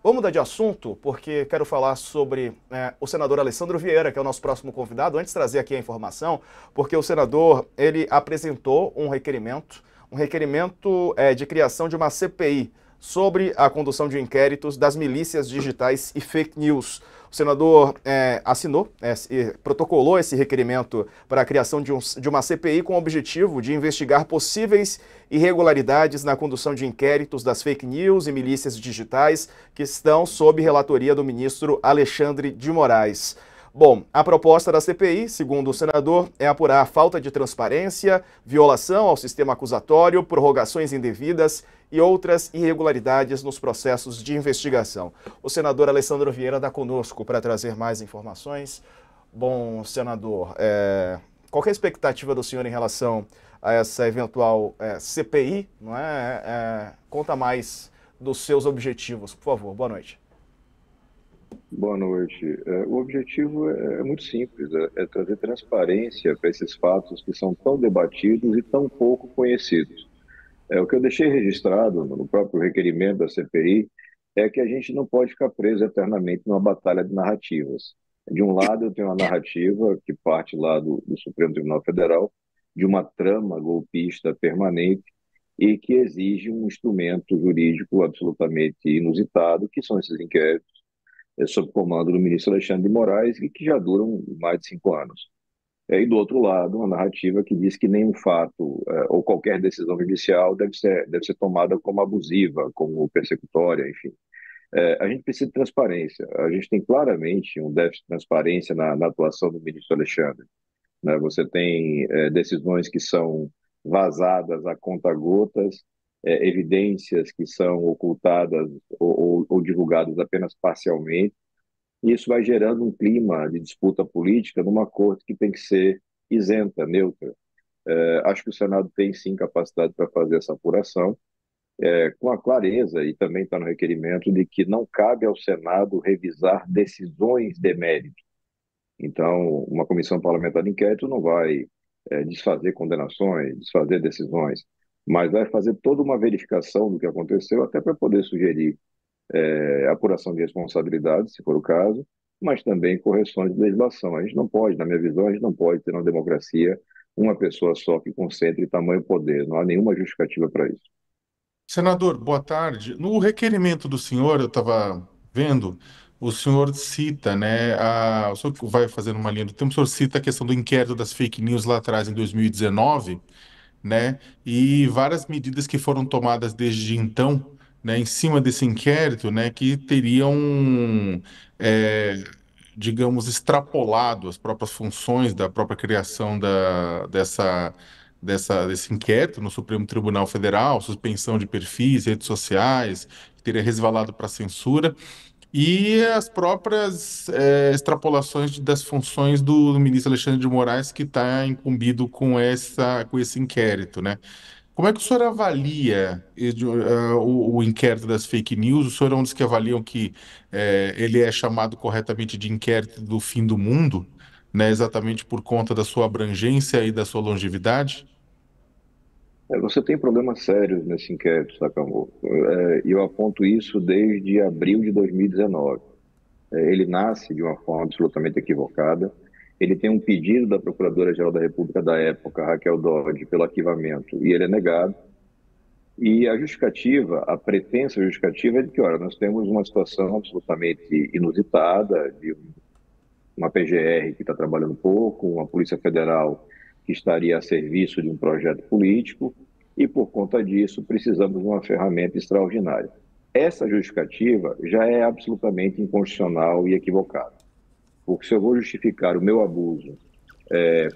Vamos mudar de assunto, porque quero falar sobre o senador Alessandro Vieira, que é o nosso próximo convidado. Antes de trazer aqui a informação, porque o senador ele apresentou um requerimento de criação de uma CPI sobre a condução de inquéritos das milícias digitais e fake news. O senador assinou, protocolou esse requerimento para a criação de uma CPI com o objetivo de investigar possíveis irregularidades na condução de inquéritos das fake news e milícias digitais que estão sob relatoria do ministro Alexandre de Moraes. Bom, a proposta da CPI, segundo o senador, é apurar a falta de transparência, violação ao sistema acusatório, prorrogações indevidas e outras irregularidades nos processos de investigação. O senador Alessandro Vieira está conosco para trazer mais informações. Bom, senador, qual é a expectativa do senhor em relação a essa eventual CPI? Não é? Conta mais dos seus objetivos, por favor. Boa noite. Boa noite. O objetivo é muito simples, é trazer transparência para esses fatos que são tão debatidos e tão pouco conhecidos. O que eu deixei registrado no próprio requerimento da CPI é que a gente não pode ficar preso eternamente numa batalha de narrativas. De um lado, eu tenho uma narrativa que parte lá do Supremo Tribunal Federal, de uma trama golpista permanente e que exige um instrumento jurídico absolutamente inusitado, que são esses inquéritos sob comando do ministro Alexandre de Moraes e que já duram mais de 5 anos. E do outro lado, uma narrativa que diz que nenhum fato ou qualquer decisão judicial deve ser tomada como abusiva, como persecutória, enfim. A gente precisa de transparência. A gente tem claramente um déficit de transparência na atuação do ministro Alexandre, né? Você tem decisões que são vazadas a conta-gotas, evidências que são ocultadas ou divulgadas apenas parcialmente, e isso vai gerando um clima de disputa política numa corte que tem que ser isenta, neutra. Acho que o Senado tem sim capacidade para fazer essa apuração, com a clareza, e também está no requerimento, de que não cabe ao Senado revisar decisões de mérito. Então, uma comissão parlamentar de inquérito não vai desfazer condenações, desfazer decisões, mas vai fazer toda uma verificação do que aconteceu, até para poder sugerir apuração de responsabilidade, se for o caso, mas também correções de legislação. A gente não pode, na minha visão, a gente não pode ter na democracia uma pessoa só que concentre tamanho poder. Não há nenhuma justificativa para isso. Senador, boa tarde. No requerimento do senhor, eu estava vendo, o senhor cita, né, o senhor vai fazendo uma linha do tempo, o senhor cita a questão do inquérito das fake news lá atrás, em 2019, né, e várias medidas que foram tomadas desde então, né, em cima desse inquérito, né, que teriam, é, digamos, extrapolado as próprias funções da própria criação desse inquérito no Supremo Tribunal Federal, suspensão de perfis, redes sociais, que teria resvalado para censura, e as próprias extrapolações das funções do ministro Alexandre de Moraes, que está incumbido com esse inquérito, né? Como é que o senhor avalia o inquérito das fake news? O senhor é um dos que avaliam que ele é chamado corretamente de inquérito do fim do mundo, né? Exatamente por conta da sua abrangência e da sua longevidade? Você tem problemas sérios nesse inquérito, Sacamor. E eu aponto isso desde abril de 2019. Ele nasce de uma forma absolutamente equivocada. Ele tem um pedido da Procuradora-Geral da República da época, Raquel Dodge, pelo arquivamento, e ele é negado. E a justificativa, a pretensa justificativa é de que, olha, nós temos uma situação absolutamente inusitada, de uma PGR que está trabalhando pouco, uma Polícia Federal que estaria a serviço de um projeto político, e por conta disso precisamos de uma ferramenta extraordinária. Essa justificativa já é absolutamente inconstitucional e equivocada, porque se eu vou justificar o meu abuso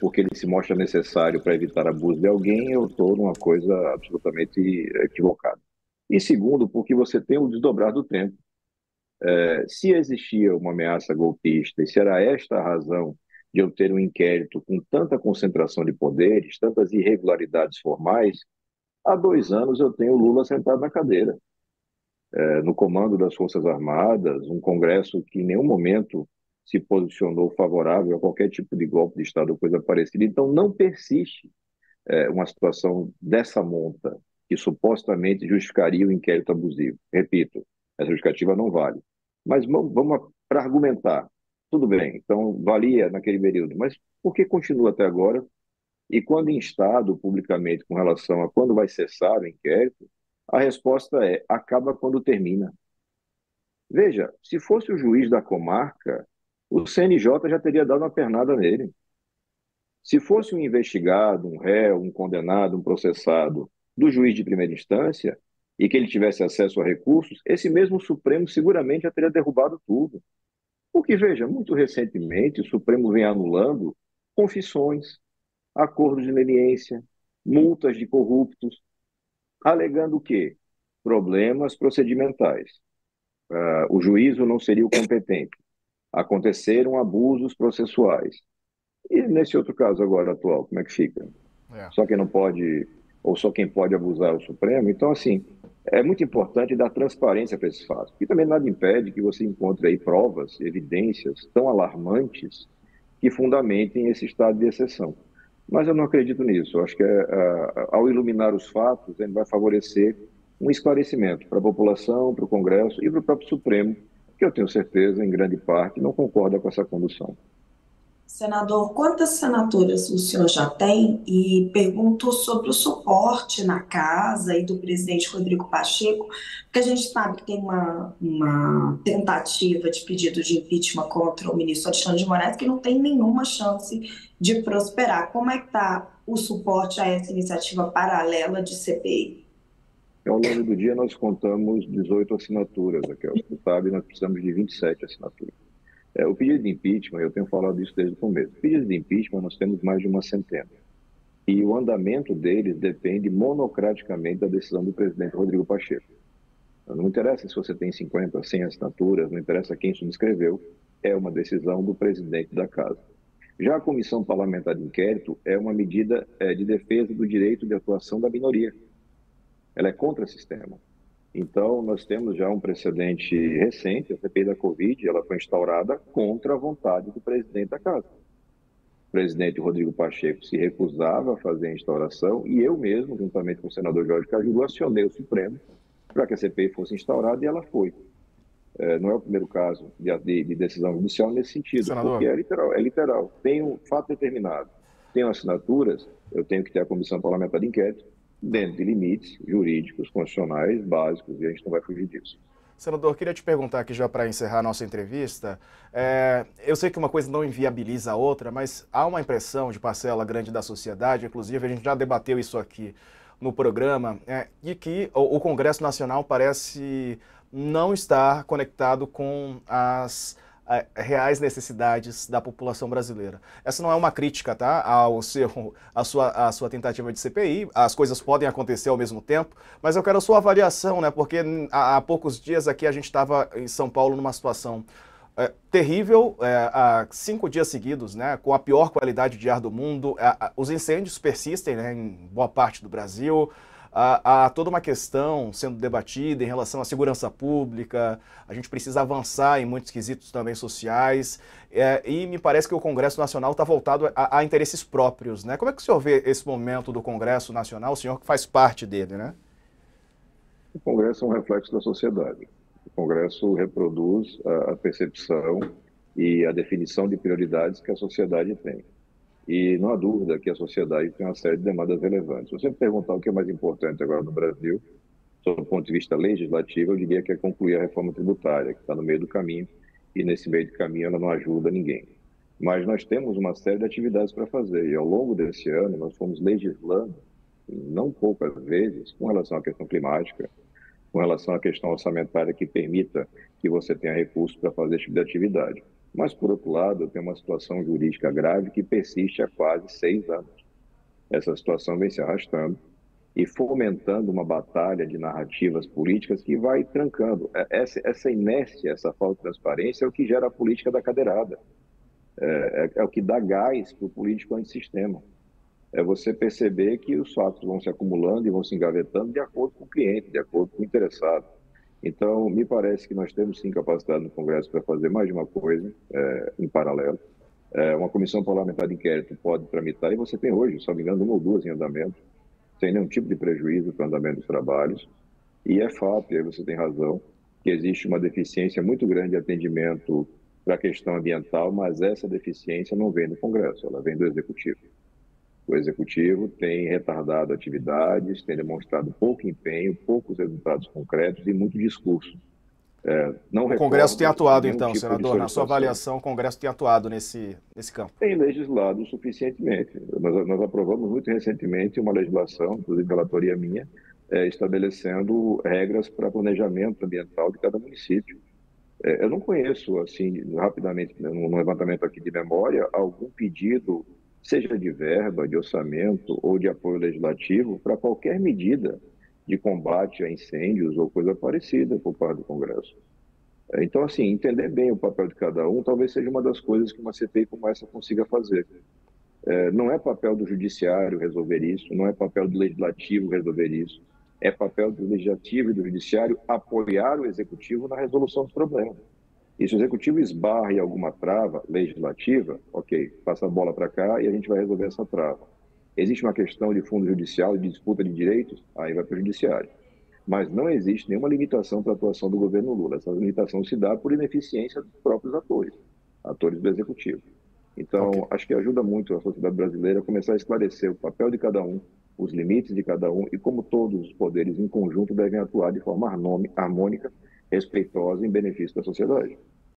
porque ele se mostra necessário para evitar abuso de alguém, eu estou numa coisa absolutamente equivocada. E segundo, porque você tem o desdobrar do tempo. Se existia uma ameaça golpista e se era esta a razão de eu ter um inquérito com tanta concentração de poderes, tantas irregularidades formais, há 2 anos eu tenho Lula sentado na cadeira, no comando das Forças Armadas, um Congresso que em nenhum momento se posicionou favorável a qualquer tipo de golpe de Estado ou coisa parecida. Então, não persiste uma situação dessa monta que supostamente justificaria o inquérito abusivo. Repito, Essa justificativa não vale. Mas vamos para argumentar. Tudo bem, então valia naquele período, mas por que continua até agora? E quando instado publicamente com relação a quando vai cessar o inquérito, a resposta é: acaba quando termina. Veja, se fosse o juiz da comarca, o CNJ já teria dado uma pernada nele. Se fosse um investigado, um réu, um condenado, um processado do juiz de primeira instância e que ele tivesse acesso a recursos, esse mesmo Supremo seguramente já teria derrubado tudo. Porque, veja, muito recentemente o Supremo vem anulando confissões, acordos de leniência, multas de corruptos, alegando o quê? Problemas procedimentais. O juízo não seria o competente. Aconteceram abusos processuais. E nesse outro caso agora atual, como é que fica? É. Só quem não pode, ou só quem pode abusar é o Supremo? Então, assim, é muito importante dar transparência para esses fatos. E também nada impede que você encontre aí provas, evidências tão alarmantes que fundamentem esse estado de exceção. Mas eu não acredito nisso. Eu acho que ao iluminar os fatos, ele vai favorecer um esclarecimento para a população, para o Congresso e para o próprio Supremo, que eu tenho certeza, em grande parte, não concorda com essa condução. Senador, quantas assinaturas o senhor já tem? E pergunto sobre o suporte na casa e do presidente Rodrigo Pacheco, porque a gente sabe que tem uma tentativa de pedido de impeachment contra o ministro Alexandre de Moraes que não tem nenhuma chance de prosperar. Como é que está o suporte a essa iniciativa paralela de CPI? Ao longo do dia, nós contamos 18 assinaturas, Raquel. Você sabe, nós precisamos de 27 assinaturas. O pedido de impeachment, eu tenho falado isso desde o começo. O pedido de impeachment, nós temos mais de uma centena. E o andamento deles depende monocraticamente da decisão do presidente Rodrigo Pacheco. Não interessa se você tem 50, 100 assinaturas, não interessa quem subscreveu, é uma decisão do presidente da Casa. Já a Comissão Parlamentar de Inquérito é uma medida de defesa do direito de atuação da minoria. Ela é contra o sistema. Então, nós temos já um precedente recente, a CPI da Covid, ela foi instaurada contra a vontade do presidente da Casa. O presidente Rodrigo Pacheco se recusava a fazer a instauração e eu mesmo, juntamente com o senador Jorge Cajuru, acionei o Supremo para que a CPI fosse instaurada e ela foi. Não é o primeiro caso de decisão judicial nesse sentido, Senador. porque é literal. Tem um fato determinado, tenho assinaturas, eu tenho que ter a Comissão Parlamentar de Inquérito, dentro de limites jurídicos, constitucionais, básicos, e a gente não vai fugir disso. Senador, queria te perguntar aqui já para encerrar a nossa entrevista. Eu sei que uma coisa não inviabiliza a outra, mas há uma impressão de parcela grande da sociedade, inclusive a gente já debateu isso aqui no programa, de que o Congresso Nacional parece não estar conectado com as reais necessidades da população brasileira. Essa não é uma crítica, tá, à sua tentativa de CPI, as coisas podem acontecer ao mesmo tempo, mas eu quero a sua avaliação, né, porque há poucos dias aqui a gente estava em São Paulo numa situação terrível, há 5 dias seguidos, né, com a pior qualidade de ar do mundo, os incêndios persistem, né, em boa parte do Brasil. Há toda uma questão sendo debatida em relação à segurança pública, a gente precisa avançar em muitos quesitos também sociais, e me parece que o Congresso Nacional está voltado a interesses próprios, né? Como é que o senhor vê esse momento do Congresso Nacional, o senhor que faz parte dele, né? O Congresso é um reflexo da sociedade. O Congresso reproduz a percepção e a definição de prioridades que a sociedade tem. E não há dúvida que a sociedade tem uma série de demandas relevantes. Se você me perguntar o que é mais importante agora no Brasil, sob o ponto de vista legislativo, eu diria que é concluir a reforma tributária, que está no meio do caminho, e nesse meio do caminho ela não ajuda ninguém. Mas nós temos uma série de atividades para fazer, e ao longo desse ano nós fomos legislando, não poucas vezes, com relação à questão climática, com relação à questão orçamentária que permita que você tenha recursos para fazer esse tipo de atividade. Mas, por outro lado, eu tenho uma situação jurídica grave que persiste há quase 6 anos. Essa situação vem se arrastando e fomentando uma batalha de narrativas políticas que vai trancando. Essa inércia, essa falta de transparência é o que gera a política da cadeirada. É o que dá gás para o político antissistema. É você perceber que os fatos vão se acumulando e vão se engavetando de acordo com o cliente, de acordo com o interessado. Então, me parece que nós temos sim capacidade no Congresso para fazer mais de uma coisa em paralelo. Uma comissão parlamentar de inquérito pode tramitar, e você tem hoje, se não me engano, 1 ou 2 em andamento, sem nenhum tipo de prejuízo para o andamento dos trabalhos. E é fato, e aí você tem razão, que existe uma deficiência muito grande de atendimento para a questão ambiental, mas essa deficiência não vem do Congresso, ela vem do Executivo. O Executivo tem retardado atividades, tem demonstrado pouco empenho, poucos resultados concretos e muito discurso. Não O Congresso tem atuado, nenhum então, tipo de senador, na sua solicitação. avaliação, o Congresso tem atuado nesse campo? Tem legislado suficientemente. Nós aprovamos muito recentemente uma legislação, inclusive relatoria minha, estabelecendo regras para planejamento ambiental de cada município. Eu não conheço, assim, rapidamente, num levantamento aqui de memória, algum pedido, seja de verba, de orçamento ou de apoio legislativo, para qualquer medida de combate a incêndios ou coisa parecida por parte do Congresso. Então, assim, entender bem o papel de cada um talvez seja uma das coisas que uma CPI como essa consiga fazer. Não é papel do judiciário resolver isso, não é papel do legislativo resolver isso, é papel do legislativo e do judiciário apoiar o executivo na resolução dos problemas. E se o executivo esbarra em alguma trava legislativa, ok, passa a bola para cá e a gente vai resolver essa trava. Existe uma questão de fundo judicial, de disputa de direitos, aí vai para o judiciário. Mas não existe nenhuma limitação para a atuação do governo Lula. Essa limitação se dá por ineficiência dos próprios atores do executivo. Então, acho que ajuda muito a sociedade brasileira a começar a esclarecer o papel de cada um, os limites de cada um e como todos os poderes em conjunto devem atuar de forma harmônica, respeitosa em benefício da sociedade.